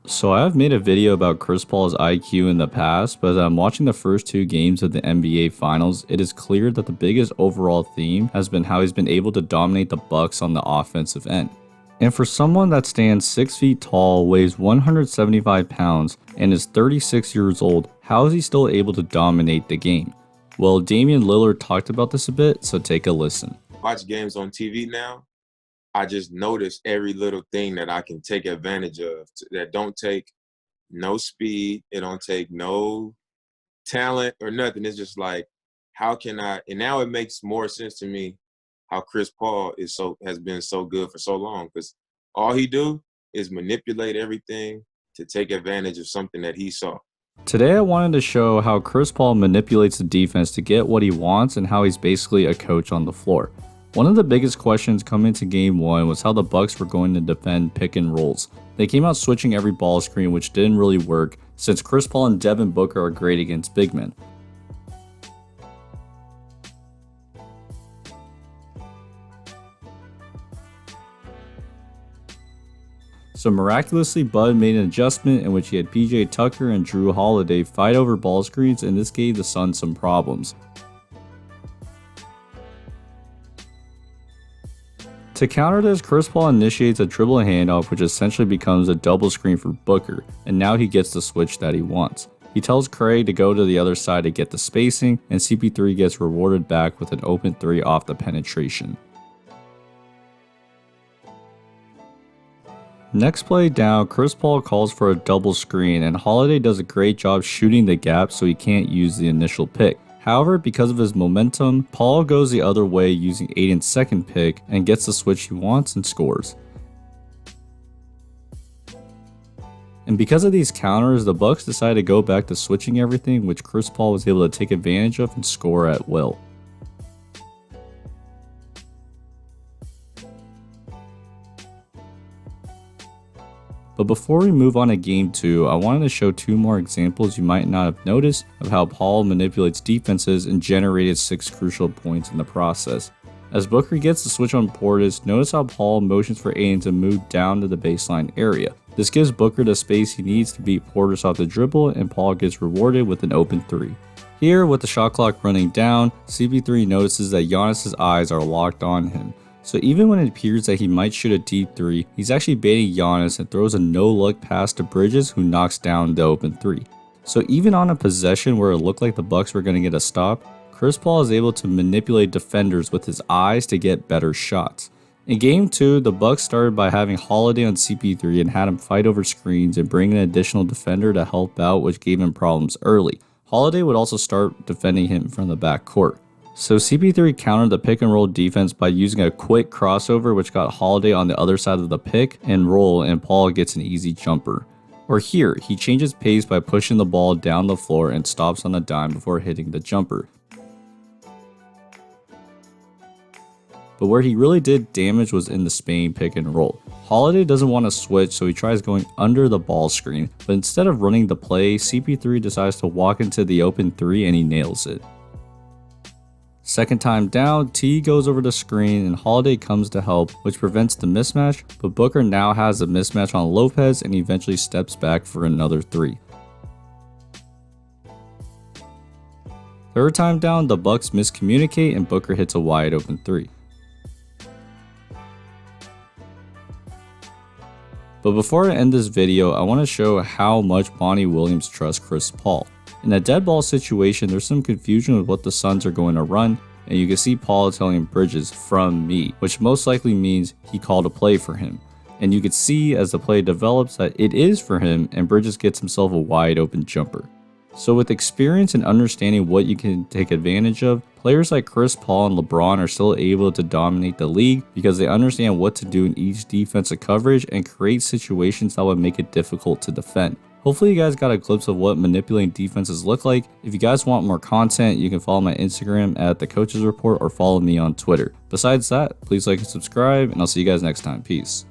So I've made a video about Chris Paul's IQ in the past, but as I'm watching the first two games of the NBA Finals, it is clear that the biggest overall theme has been how he's been able to dominate the Bucks on the offensive end. And for someone that stands 6 feet tall, weighs 175 pounds, and is 36 years old, how is he still able to dominate the game? Well, Damian Lillard talked about this a bit, so take a listen. Watch games on TV now, I just notice every little thing that I can take advantage of that don't take no speed, it don't take no talent or nothing. It's just like, how can I? And now it makes more sense to me how Chris Paul has been so good for so long, because all he do is manipulate everything to take advantage of something that he saw. Today I wanted to show how Chris Paul manipulates the defense to get what he wants and how he's basically a coach on the floor. One of the biggest questions coming into game 1 was how the Bucks were going to defend pick and rolls. They came out switching every ball screen, which didn't really work since Chris Paul and Devin Booker are great against big men. So miraculously, Bud made an adjustment in which he had PJ Tucker and Drew Holiday fight over ball screens, and this gave the Suns some problems. To counter this, Chris Paul initiates a dribble handoff, which essentially becomes a double screen for Booker, and now he gets the switch that he wants. He tells Craig to go to the other side to get the spacing, and CP3 gets rewarded back with an open 3 off the penetration. Next play down, Chris Paul calls for a double screen, and Holiday does a great job shooting the gap so he can't use the initial pick. However, because of his momentum, Paul goes the other way using Aiden's second pick and gets the switch he wants and scores. And because of these counters, the Bucks decided to go back to switching everything, which Chris Paul was able to take advantage of and score at will. But before we move on to game 2, I wanted to show 2 more examples you might not have noticed of how Paul manipulates defenses and generated 6 crucial points in the process. As Booker gets the switch on Portis, notice how Paul motions for Aiden to move down to the baseline area. This gives Booker the space he needs to beat Portis off the dribble, and Paul gets rewarded with an open 3. Here, with the shot clock running down, CP3 notices that Giannis' eyes are locked on him. So even when it appears that he might shoot a deep 3, he's actually baiting Giannis and throws a no-look pass to Bridges, who knocks down the open 3. So even on a possession where it looked like the Bucks were going to get a stop, Chris Paul is able to manipulate defenders with his eyes to get better shots. In game 2, the Bucks started by having Holiday on CP3 and had him fight over screens and bring an additional defender to help out, which gave him problems early. Holiday would also start defending him from the backcourt. So CP3 countered the pick and roll defense by using a quick crossover, which got Holiday on the other side of the pick and roll, and Paul gets an easy jumper. Or here, he changes pace by pushing the ball down the floor and stops on a dime before hitting the jumper. But where he really did damage was in the Spain pick and roll. Holiday doesn't want to switch, so he tries going under the ball screen, but instead of running the play, CP3 decides to walk into the open 3 and he nails it. Second time down, T goes over the screen and Holiday comes to help, which prevents the mismatch, but Booker now has a mismatch on Lopez and eventually steps back for another 3. Third time down, the Bucks miscommunicate and Booker hits a wide open 3. But before I end this video, I want to show how much Bonnie Williams trusts Chris Paul. In a dead ball situation, there's some confusion with what the Suns are going to run, and you can see Paul telling Bridges, "from me," which most likely means he called a play for him. And you can see as the play develops that it is for him, and Bridges gets himself a wide open jumper. So with experience and understanding what you can take advantage of, players like Chris Paul and LeBron are still able to dominate the league because they understand what to do in each defensive coverage and create situations that would make it difficult to defend. Hopefully you guys got a glimpse of what manipulating defenses look like. If you guys want more content, you can follow my Instagram at The Coaches Report or follow me on Twitter. Besides that, please like and subscribe, and I'll see you guys next time. Peace.